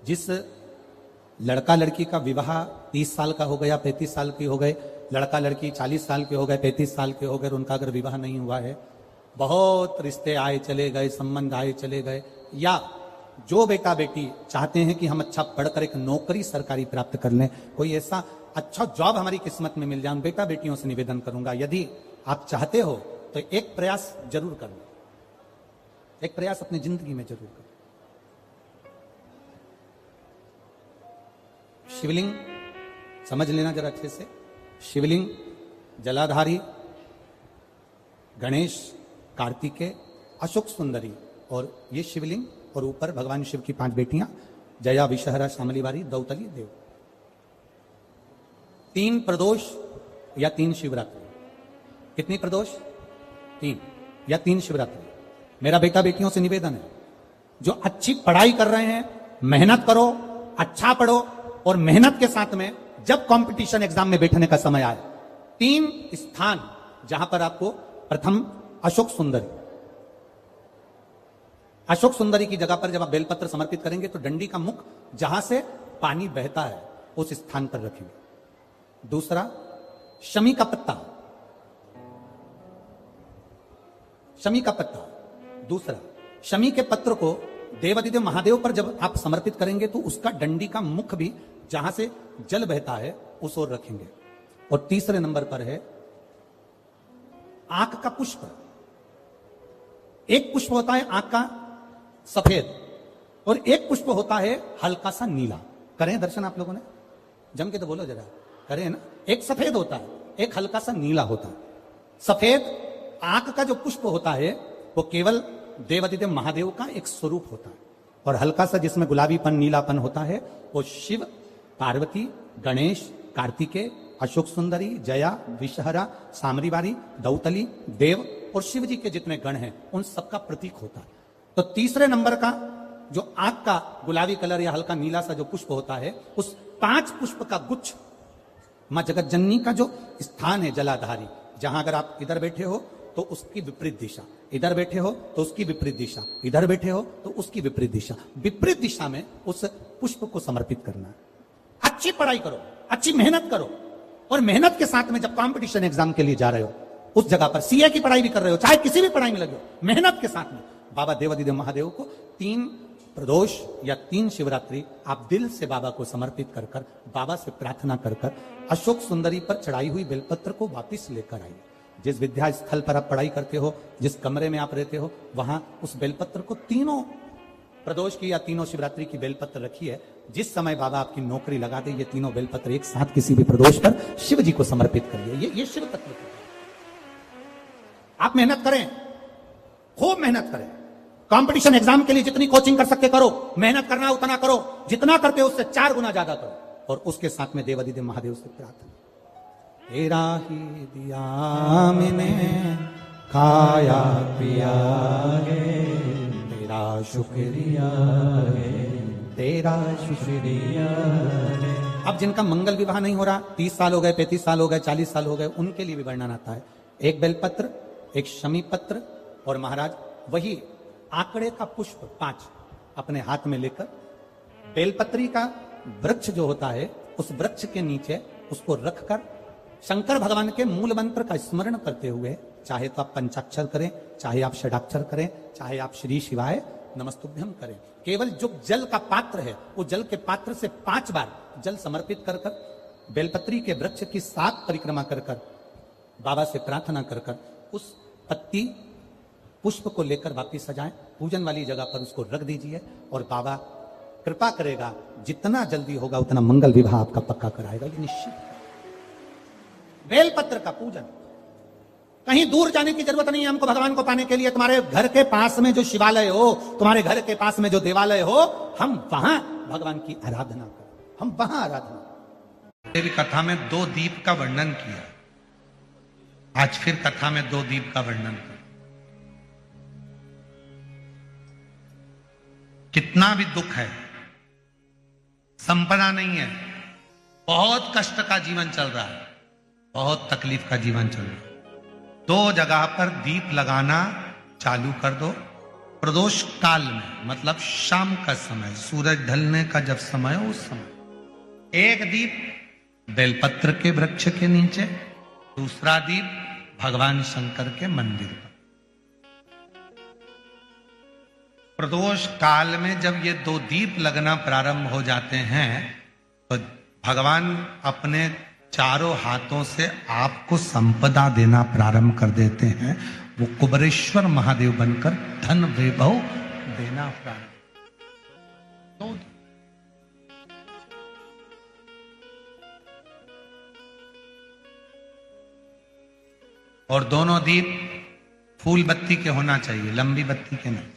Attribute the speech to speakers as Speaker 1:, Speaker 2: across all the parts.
Speaker 1: जिस लड़का लड़की का विवाह 30 साल का हो गया, 35 साल की हो गए, लड़का लड़की 40 साल के हो गए, 35 साल के हो गए, उनका अगर विवाह नहीं हुआ है, बहुत रिश्ते आए चले गए, संबंध आए चले गए, या जो बेटा बेटी चाहते हैं कि हम अच्छा पढ़कर एक नौकरी सरकारी प्राप्त कर लें, कोई ऐसा अच्छा जॉब हमारी किस्मत में मिल जाए, उन बेटा बेटियों से निवेदन करूंगा, यदि आप चाहते हो तो एक प्रयास जरूर करना, एक प्रयास अपनी जिंदगी में जरूर करें। शिवलिंग समझ लेना जरा अच्छे से। शिवलिंग जलाधारी, गणेश, कार्तिकेय, अशोक सुंदरी, और ये शिवलिंग, और ऊपर भगवान शिव की 5 बेटियां, जया, विषहरा, शामली बारी, दौतली, देव। 3 प्रदोष या 3 शिवरात्रि। कितनी प्रदोष? 3 या 3 शिवरात्रि। मेरा बेटा बेटियों से निवेदन है, जो अच्छी पढ़ाई कर रहे हैं, मेहनत करो, अच्छा पढ़ो, और मेहनत के साथ में जब कंपटीशन एग्जाम में बैठने का समय आए, 3 स्थान जहां पर आपको, प्रथम अशोक सुंदरी, अशोक सुंदरी की जगह पर जब आप बेलपत्र समर्पित करेंगे तो डंडी का मुख जहां से पानी बहता है उस स्थान पर रखेंगे। दूसरा, शमी का पत्ता, शमी का पत्ता। दूसरा, शमी के पत्र को देवादिदेव महादेव पर जब आप समर्पित करेंगे तो उसका डंडी का मुख भी जहां से जल बहता है उस ओर रखेंगे। और तीसरे नंबर पर है आंख का पुष्प। एक पुष्प होता है आंख का सफेद, और एक पुष्प होता है हल्का सा नीला। करें दर्शन आप लोगों ने? जम के तो बोलो जरा, करें ना? एक सफेद होता है, एक हल्का सा नीला होता है। सफेद आंख का जो पुष्प होता है वो केवल देवादिदेव महादेव का एक स्वरूप होता है, और हल्का सा जिसमें गुलाबीपन, नीलापन होता है वो शिव, पार्वती, गणेश, कार्तिकेय, अशोक सुंदरी, जया, विषहरा, सामरी बारी, दौतली, देव और शिव जी के जितने गण हैं उन सबका प्रतीक होता है। तो तीसरे नंबर का जो आंख का गुलाबी कलर या हल्का नीला सा जो पुष्प होता है, उस 5 पुष्प का गुच्छ मां जगत जननी का जो स्थान है जलाधारी, जहां अगर आप इधर बैठे हो तो उसकी विपरीत दिशा, इधर बैठे हो तो उसकी विपरीत दिशा, इधर बैठे हो तो उसकी विपरीत दिशा, विपरीत दिशा में उस पुष्प को समर्पित करना है। अच्छी पढ़ाई करो, अच्छी मेहनत करो, और मेहनत के साथ में जब कंपटीशन एग्जाम के लिए जा रहे हो, उस जगह पर सीए की पढ़ाई भी कर रहे हो, चाहे किसी भी पढ़ाई में लगे हो, मेहनत के साथ में बाबा देवादिदेव महादेव को 3 प्रदोष या 3 शिवरात्रि आप दिल से बाबा को समर्पित कर कर, बाबा से प्रार्थना कर कर अशोक सुंदरी पर चढ़ाई हुई बेलपत्र को वापिस लेकर आइए। जिस विद्या स्थल पर आप पढ़ाई करते हो, जिस कमरे में आप रहते हो, वहां उस बेलपत्र को, तीनों प्रदोष की या 3 शिवरात्रि की बेलपत्र रखी है। जिस समय बाबा आपकी नौकरी लगा दे, ये 3 बेलपत्र एक साथ किसी भी प्रदोष पर शिव जी को समर्पित करिए। ये शिव तत्व है। आप मेहनत करें, खूब मेहनत करें, कंपटीशन एग्जाम के लिए जितनी कोचिंग कर सकते करो, मेहनत करना उतना करो, जितना करते हो उससे 4 गुना ज्यादा करो, और उसके साथ में देवादिदेव महादेव से प्रार्थना, तेरा ही दिया मैंने खाया पिया है, तेरा शुक्रिया है, तेरा शुक्रिया है। अब जिनका मंगल विवाह नहीं हो रहा, 30 साल हो गए, 35 साल हो गए, 40 साल हो गए, उनके लिए भी वर्णन आता है। एक बेलपत्र, एक शमी पत्र, और महाराज वही आंकड़े का पुष्प 5 अपने हाथ में लेकर, बेलपत्री का वृक्ष जो होता है उस वृक्ष के नीचे उसको रखकर शंकर भगवान के मूल मंत्र का स्मरण करते हुए, चाहे तो आप पंचाक्षर करें, चाहे आप षडाक्षर करें, चाहे आप श्री शिवाय नमस्तुभ्यम करें, केवल जो जल का पात्र है वो जल के पात्र से 5 बार जल समर्पित कर कर, बेलपत्री के वृक्ष की 7 परिक्रमा कर कर, बाबा से प्रार्थना कर कर, उस पत्ती पुष्प को लेकर वापिस सजाएं, पूजन वाली जगह पर उसको रख दीजिए, और बाबा कृपा करेगा, जितना जल्दी होगा उतना मंगल विवाह आपका पक्का कराएगा, ये निश्चित। बेलपत्र का पूजन, कहीं दूर जाने की जरूरत नहीं है हमको भगवान को पाने के लिए। तुम्हारे घर के पास में जो शिवालय हो, तुम्हारे घर के पास में जो देवालय हो, हम वहां भगवान की आराधना करें, हम वहां आराधना।
Speaker 2: तेरी कथा में 2 दीप का वर्णन किया, आज फिर कथा में 2 दीप का वर्णन कर। कितना भी दुख है, संपदा नहीं है, बहुत कष्ट का जीवन चल रहा है, बहुत तकलीफ का जीवन चल रहा है, 2 जगह पर दीप लगाना चालू कर दो, प्रदोष काल में मतलब शाम का समय, सूरज ढलने का जब समय हो उस समय एक दीप बेलपत्र के वृक्ष के नीचे, दूसरा दीप भगवान शंकर के मंदिर पर। प्रदोष काल में जब ये दो दीप लगना प्रारंभ हो जाते हैं तो भगवान अपने चारों हाथों से आपको संपदा देना प्रारंभ कर देते हैं। वो कुबरेश्वर महादेव बनकर धन वैभव देना प्रारंभ। तो और दोनों दीप फूल बत्ती के होना चाहिए, लंबी बत्ती के नहीं।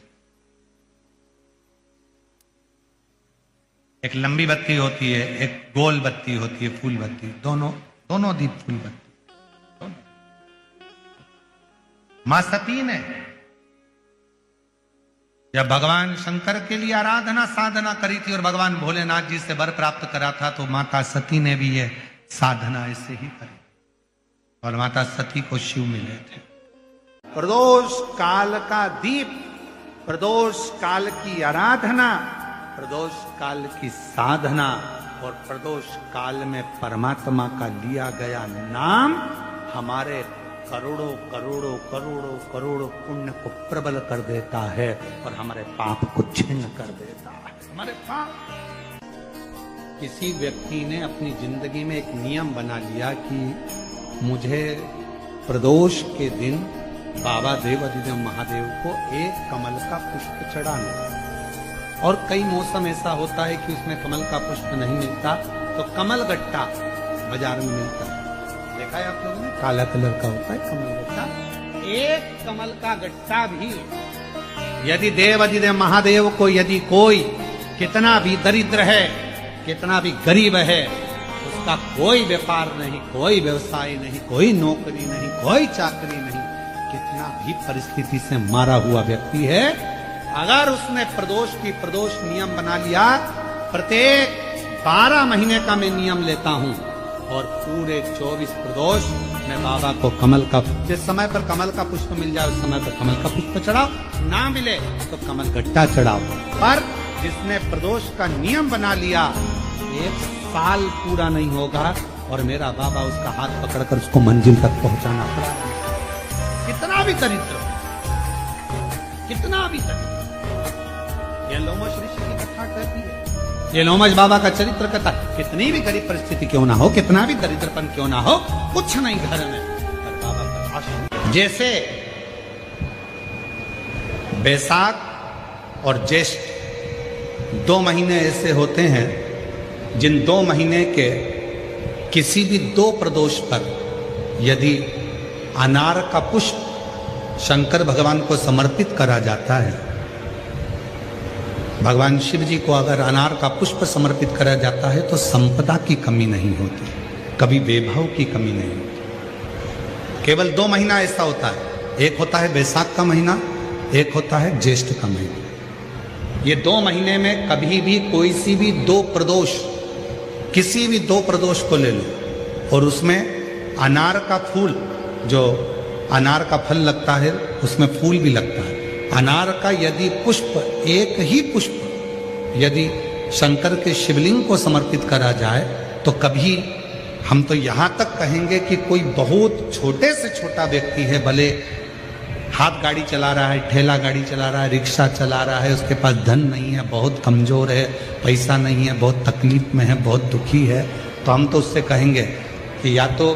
Speaker 2: एक लंबी बत्ती होती है, एक गोल बत्ती होती है, फूल बत्ती। दोनों दीप फूल बत्ती। मां सती ने जब भगवान शंकर के लिए आराधना साधना करी थी और भगवान भोलेनाथ जी से वर प्राप्त करा था, तो माता सती ने भी ये साधना ऐसे ही करी और माता सती को शिव मिले थे। प्रदोष काल का दीप, प्रदोष काल की आराधना, प्रदोष काल की साधना और प्रदोष काल में परमात्मा का लिया गया नाम हमारे करोड़ों करोड़ों करोड़ों करोड़ों पुण्य को प्रबल कर देता है और हमारे पाप को छिन्न कर देता है। हमारे पाप। किसी व्यक्ति ने अपनी जिंदगी में एक नियम बना लिया कि मुझे प्रदोष के दिन बाबा देवाधिदेव महादेव को एक कमल का पुष्प चढ़ाना है। और कई मौसम ऐसा होता है कि उसमें कमल का पुष्प नहीं मिलता तो कमल गट्टा बाजार में मिलता है। देखा है आप लोगों ने, काला कलर का होता है कमल गट्टा। एक कमल का गट्टा भी यदि देवाधिदेव महादेव को यदि कोई कितना भी दरिद्र है, कितना भी गरीब है, उसका कोई व्यापार नहीं, कोई व्यवसाय नहीं, कोई नौकरी नहीं, कोई चाकरी नहीं, कितना भी परिस्थिति से मारा हुआ व्यक्ति है, अगर उसने प्रदोष नियम बना लिया, प्रत्येक 12 महीने का मैं नियम लेता हूं और पूरे 24 प्रदोष मैं बाबा को कमल का, जिस समय पर कमल का पुष्प मिल जाए उस समय पर कमल का पुष्प चढ़ाओ, ना मिले तो कमल गट्टा चढ़ाओ। पर जिसने प्रदोष का नियम बना लिया, 1 साल पूरा नहीं होगा और मेरा बाबा उसका हाथ पकड़कर उसको मंजिल तक पहुंचाना पड़ा। कितना भी दरिद्र, कितना भी दरिद्र। ये लोमश ऋषि की कथा कहती है, ये लोमश बाबा का चरित्र कथा। कितनी भी गरीब परिस्थिति क्यों ना हो, कितना भी दरिद्रपन क्यों ना हो, कुछ नहीं घर में, पर बाबा का आशीर्वाद। जैसे बैसाख और ज्येष्ठ 2 महीने ऐसे होते हैं जिन 2 महीने के किसी भी 2 प्रदोष पर यदि अनार का पुष्प शंकर भगवान को समर्पित करा जाता है, भगवान शिव जी को अगर अनार का पुष्प समर्पित करा जाता है तो संपदा की कमी नहीं होती, कभी वैभव की कमी नहीं होती। केवल 2 महीना ऐसा होता है, एक होता है बैसाख का महीना, एक होता है ज्येष्ठ का महीना। ये 2 महीने में कभी भी कोई सी भी 2 प्रदोष, किसी भी 2 प्रदोष को ले लो और उसमें अनार का फूल, जो अनार का फल लगता है उसमें फूल भी लगता है, अनार का यदि पुष्प, एक ही पुष्प यदि शंकर के शिवलिंग को समर्पित करा जाए तो कभी, हम तो यहां तक कहेंगे कि कोई बहुत छोटे से छोटा व्यक्ति है, भले हाथ गाड़ी चला रहा है, ठेला गाड़ी चला रहा है, रिक्शा चला रहा है, उसके पास धन नहीं है, बहुत कमजोर है, पैसा नहीं है, बहुत तकलीफ में है, बहुत दुखी है, तो हम तो उससे कहेंगे कि या तो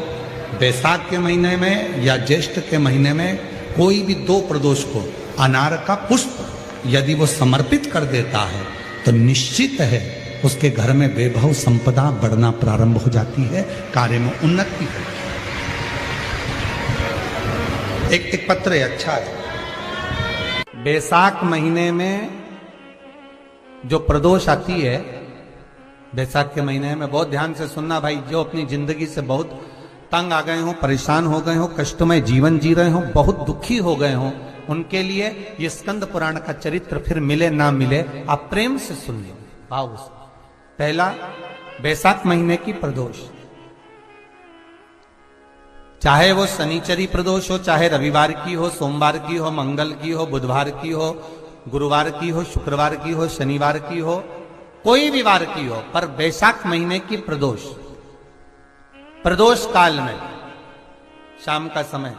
Speaker 2: बैसाख के महीने में या ज्येष्ठ के महीने में कोई भी 2 प्रदोष को अनार का पुष्प यदि वो समर्पित कर देता है तो निश्चित है उसके घर में वैभव संपदा बढ़ना प्रारंभ हो जाती है, कार्य में उन्नति होती है। एक पत्र है, अच्छा है। बैसाख महीने में जो प्रदोष आती है, बैसाख के महीने में बहुत ध्यान से सुनना भाई, जो अपनी जिंदगी से बहुत तंग आ गए हो, परेशान हो गए हो, कष्टमय जीवन जी रहे हो, बहुत दुखी हो गए हो, उनके लिए ये स्कंद पुराण का चरित्र फिर मिले ना मिले, आप प्रेम से सुन लो, भाव से। पहला, बैसाख महीने की प्रदोष, चाहे वो शनिचरी प्रदोष हो, चाहे रविवार की हो, सोमवार की हो, मंगल की हो, बुधवार की हो,
Speaker 1: गुरुवार की हो, शुक्रवार की हो, शनिवार की हो, कोई भी वार की हो, पर वैशाख महीने की प्रदोष, प्रदोष काल में शाम का समय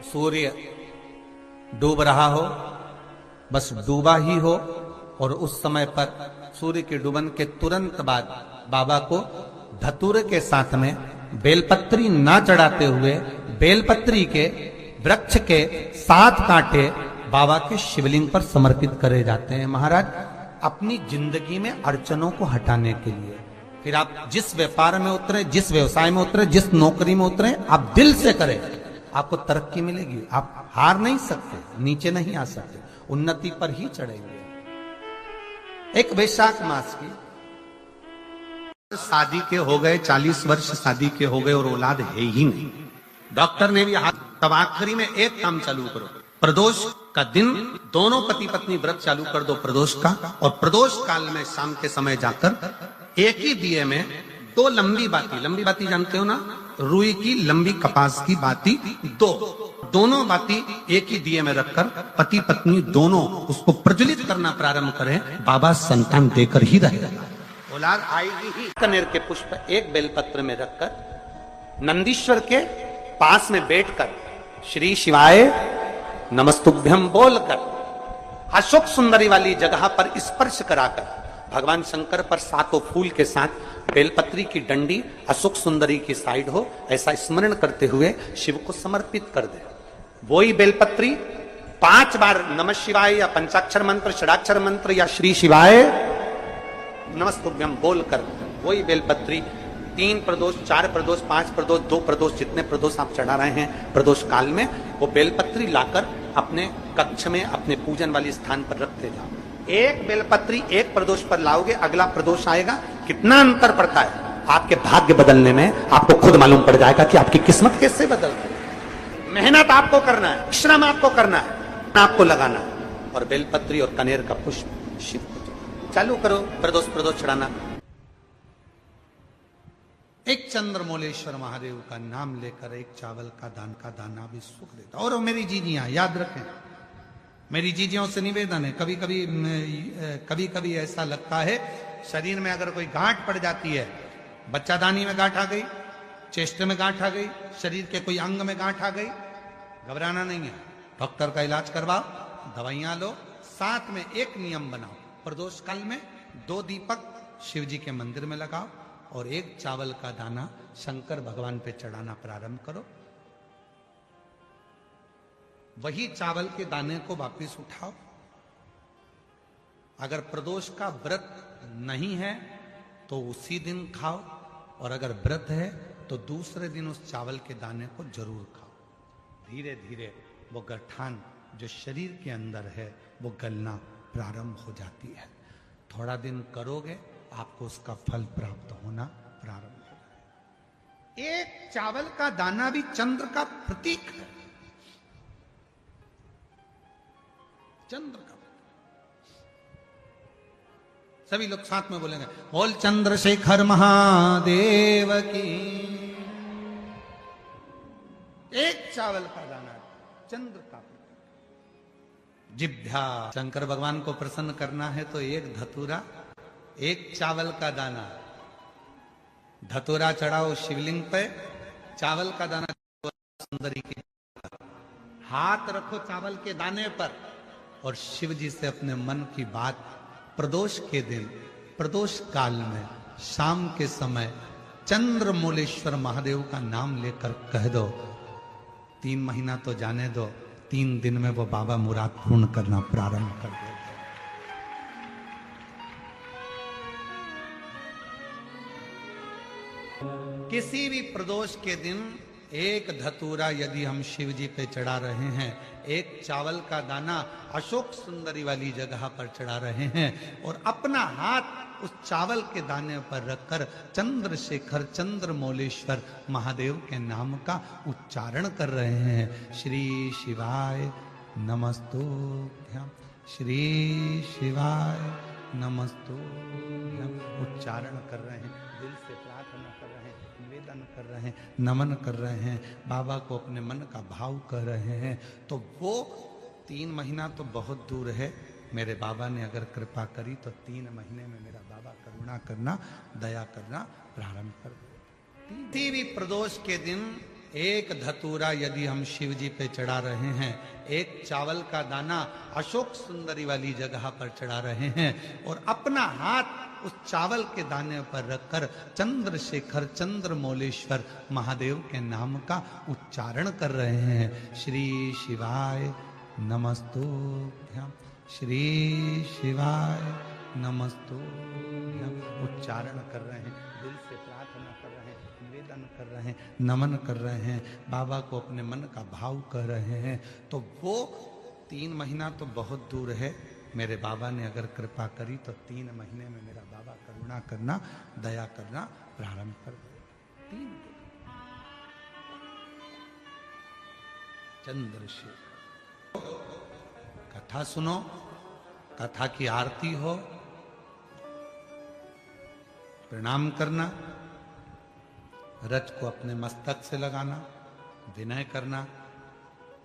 Speaker 1: सूर्य डूब रहा हो, बस डूबा ही हो, और उस समय पर सूर्य के डूबन के तुरंत बाद बाबा को धतूरे के साथ में बेलपत्री ना चढ़ाते हुए बेलपत्री के वृक्ष के 7 कांटे बाबा के शिवलिंग पर समर्पित करे जाते हैं महाराज, अपनी जिंदगी में अड़चनों को हटाने के लिए। फिर आप जिस व्यापार में उतरे, जिस व्यवसाय में उतरे, जिस नौकरी में उतरे, आप दिल से करें, आपको तरक्की मिलेगी। आप हार नहीं सकते, नीचे नहीं आ सकते, उन्नति पर ही चढ़ेंगे। एक वैशाख मास की शादी के हो गए 40 वर्ष, शादी के हो गए और औलाद है ही नहीं। डॉक्टर ने भी तब आखिरी में एक काम चालू करो, प्रदोष का दिन दोनों पति पत्नी व्रत चालू कर दो प्रदोष का, और प्रदोष काल में शाम के समय जाकर एक ही दिए में 2 लंबी बाती जानते हो ना, रुई की लंबी कपास की बाती, दोनों बाती एक ही दिए में रखकर पति पत्नी दोनों उसको प्रज्वलित करना प्रारंभ करें, बाबा संतान देकर ही रहेगा, औलाद आएगी ही। कनेर के पुष्प एक बेलपत्र में रखकर नंदीश्वर के पास में बैठकर श्री शिवाय नमस्तुभ्यम बोलकर अशोक सुंदरी वाली जगह पर स्पर्श कराकर भगवान शंकर पर 7 फूल के साथ बेलपत्री की डंडी अशोक सुंदरी की साइड हो, ऐसा स्मरण करते हुए शिव को समर्पित कर दे। वही बेलपत्री 5 बार नमः शिवाय या पंचाक्षर मंत्र, षडाक्षर मंत्र या श्री शिवाय नमस्तुभ्यम बोलकर वही बेलपत्री 3 प्रदोष, 4 प्रदोष, 5 प्रदोष, 2 प्रदोष, जितने प्रदोष आप चढ़ा रहे हैं प्रदोष काल में, वो बेलपत्री लाकर अपने कक्ष में अपने पूजन वाले स्थान पर रखते जाओ। एक बेलपत्री एक प्रदोष पर लाओगे, अगला प्रदोष आएगा, कितना अंतर पड़ता है। आपके भाग्य बदलने में आपको खुद मालूम पड़ जाएगा कि आपकी किस्मत कैसे बदलती है। मेहनत आपको करना है, श्रम आपको करना है, आपको लगाना है, और बेलपत्री और कनेर का पुष्प शिव को चालू करो प्रदोष चढ़ाना। एक चंद्रमौलेश्वर महादेव का नाम लेकर एक चावल का दाना भी सुख देता। और मेरी जीजियां याद रखें, मेरी जीजियों से निवेदन है, कभी कभी ऐसा लगता है शरीर में अगर कोई गांठ पड़ जाती है, बच्चादानी में गांठ आ गई, चेस्ट में गांठ आ गई, शरीर के कोई अंग में गांठ आ गई, घबराना नहीं है, डॉक्टर का इलाज करवाओ, दवाइयां लो, साथ में एक नियम बनाओ, प्रदोष काल में 2 दीपक शिव जी के मंदिर में लगाओ और एक चावल का दाना शंकर भगवान पे चढ़ाना प्रारंभ करो। वही चावल के दाने को वापिस उठाओ। अगर प्रदोष का व्रत नहीं है तो उसी दिन खाओ, और अगर व्रत है तो दूसरे दिन उस चावल के दाने को जरूर खाओ। धीरे धीरे वो गठान जो शरीर के अंदर है वो गलना प्रारंभ हो जाती है। थोड़ा दिन करोगे आपको उसका फल प्राप्त होना प्रारंभ हो जाएगा। एक चावल का दाना भी चंद्र का प्रतीक है, चंद्र का। सभी लोग साथ में बोलेंगे, बोल चंद्रशेखर महादेव की। एक चावल का दाना चंद्र का प्रतीक। जिभ्या, शंकर भगवान को प्रसन्न करना है तो एक धतूरा, एक चावल का दाना, धतूरा चढ़ाओ शिवलिंग पे, चावल का दाना सुंदरी की, हाथ रखो चावल के दाने पर और शिव जी से अपने मन की बात प्रदोष के दिन, प्रदोष काल में शाम के समय चंद्रमौलेश्वर महादेव का नाम लेकर कह दो। 3 महीना तो जाने दो, 3 दिन में वो बाबा मुराद पूर्ण करना प्रारंभ कर दे। किसी भी प्रदोष के दिन एक धतूरा यदि हम शिव जी पे चढ़ा रहे हैं, एक चावल का दाना अशोक सुंदरी वाली जगह पर चढ़ा रहे हैं, और अपना हाथ उस चावल के दाने पर रखकर चंद्रशेखर चंद्रमौलेश्वर महादेव के नाम का उच्चारण कर रहे हैं। श्री शिवाय नमस्तुभ्यं, श्री शिवाय नमस्तुभ्यं,
Speaker 2: उच्चारण कर रहे हैं, दिल से प्रार्थना कर रहे हैं, निवेदन कर रहे हैं, नमन कर रहे हैं, बाबा को अपने मन का भाव कर रहे हैं, तो वो 3 महीना तो बहुत दूर है। मेरे बाबा ने अगर कृपा करी तो 3 महीने में मेरा बाबा करुणा करना, दया करना प्रारंभ कर दे। भी प्रदोष के दिन एक धतूरा यदि हम शिव जी पे चढ़ा रहे हैं, एक चावल का दाना अशोक सुंदरी वाली जगह पर चढ़ा रहे हैं और अपना हाथ उस चावल के दाने पर रखकर चंद्रशेखर चंद्रमौलेश्वर महादेव के नाम का उच्चारण कर रहे हैं। श्री शिवाय नमस्तुभ्यं, श्री शिवाय नमस्तुभ्यं उच्चारण कर रहे हैं, दिल से प्रार्थना कर रहे हैं, निवेदन कर रहे हैं, नमन कर रहे हैं, बाबा को अपने मन का भाव कर रहे हैं, तो वो 3 महीना तो बहुत दूर है। मेरे बाबा ने अगर कृपा करी तो 3 महीने में मेरा बाबा करुणा करना, दया करना प्रारंभ कर दे। 3 चंद्रशेखर कथा सुनो, कथा की आरती हो, प्रणाम करना, रज को अपने मस्तक से लगाना, विनय करना।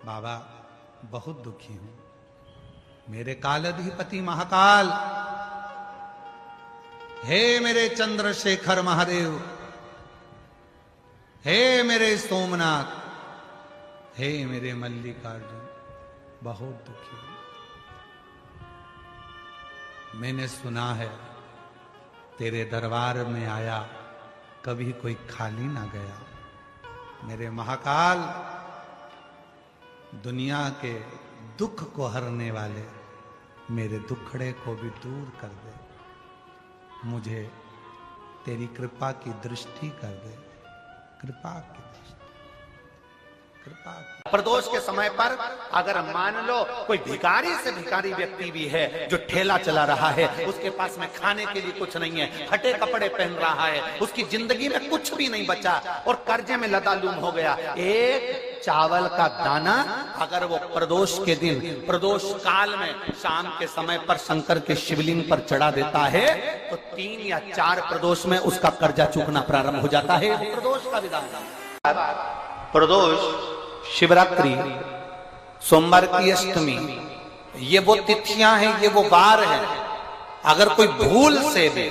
Speaker 2: बाबा बहुत दुखी हूं, मेरे कालाधिपति महाकाल, हे मेरे चंद्रशेखर महादेव, हे मेरे सोमनाथ, हे मेरे मल्लिकार्जुन, बहुत दुखी हूं। मैंने सुना है तेरे दरबार में आया कभी कोई खाली ना गया। मेरे महाकाल, दुनिया के दुख को हरने वाले मेरे दुखड़े को भी दूर कर दे, मुझे तेरी कृपा की दृष्टि कर दे, कृपा की दृष्टि, कृपा की।
Speaker 3: प्रदोष के समय पर अगर मान लो कोई भिखारी से भिखारी व्यक्ति भी है जो ठेला चला रहा है, उसके पास में खाने के लिए कुछ नहीं है, फटे कपड़े पहन रहा है, उसकी जिंदगी में कुछ भी नहीं बचा और कर्जे में लदालूम हो गया, एक चावल का दाना अगर वो प्रदोष के दिन, प्रदोष काल में शाम के समय पर शंकर के शिवलिंग पर चढ़ा देता है तो 3 या 4 प्रदोष में उसका कर्जा चूकना प्रारंभ हो जाता है। प्रदोष का विधान। प्रदोष, शिवरात्रि, सोमवार की अष्टमी, ये वो तिथियां हैं, ये वो वार हैं। अगर कोई भूल से भी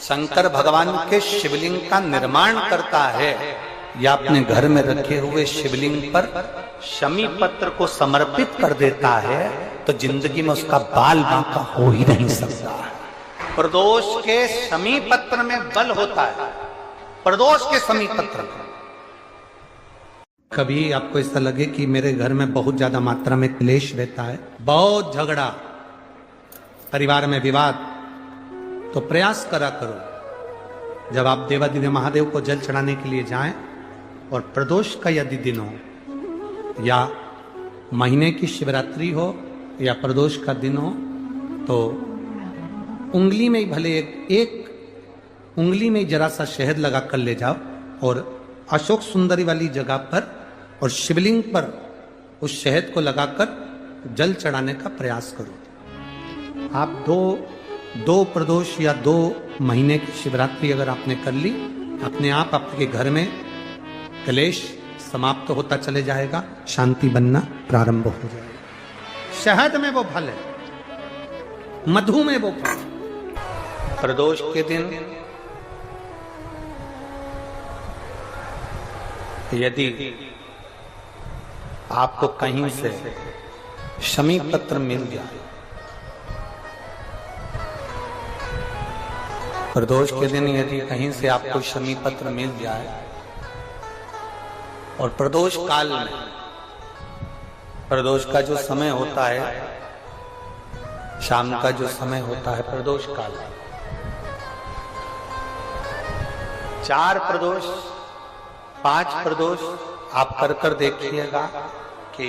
Speaker 3: शंकर भगवान के शिवलिंग का निर्माण करता है या अपने घर में रखे हुए शिवलिंग पर शमी पत्र को समर्पित कर देता है तो जिंदगी में उसका बाल बांका हो ही नहीं सकता। प्रदोष के शमी पत्र में बल होता है, प्रदोष के शमी पत्र में।
Speaker 2: कभी आपको ऐसा लगे कि मेरे घर में बहुत ज्यादा मात्रा में क्लेश रहता है, बहुत झगड़ा, परिवार में विवाद, तो प्रयास करा करो जब आप देवादिदेव महादेव को जल चढ़ाने के लिए जाएं और प्रदोष का यदि दिन हो या महीने की शिवरात्रि हो या प्रदोष का दिन हो तो उंगली में ही भले एक उंगली में जरा सा शहद लगा कर ले जाओ और अशोक सुंदरी वाली जगह पर और शिवलिंग पर उस शहद को लगाकर जल चढ़ाने का प्रयास करो। आप दो प्रदोष या 2 महीने की शिवरात्रि अगर आपने कर ली, अपने आप आपके घर में क्लेश समाप्त होता चले जाएगा, शांति बनना प्रारंभ हो जाएगा। शहद में वो फल है, मधु में वो फल।
Speaker 3: प्रदोष के दिन यदि आपको कहीं से शमी पत्र मिल जाए, प्रदोष के दिन यदि कहीं से आपको शमी पत्र मिल जाए और प्रदोष काल में, प्रदोष का जो समय होता है, शाम का जो समय होता है प्रदोष काल, 4 प्रदोष 5 प्रदोष आप कर देखिएगा कि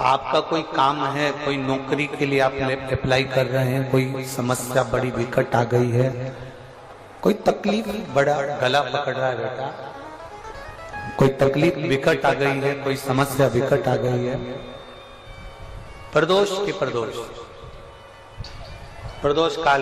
Speaker 3: आपका कोई काम है, कोई नौकरी के लिए आप अप्लाई कर रहे हैं, कोई समस्या बड़ी विकट आ गई है, कोई तकलीफ, बड़ा गला पकड़ रहा है बेटा, कोई तकलीफ विकट आ गई है, कोई समस्या विकट आ गई है, प्रदोष के प्रदोष काल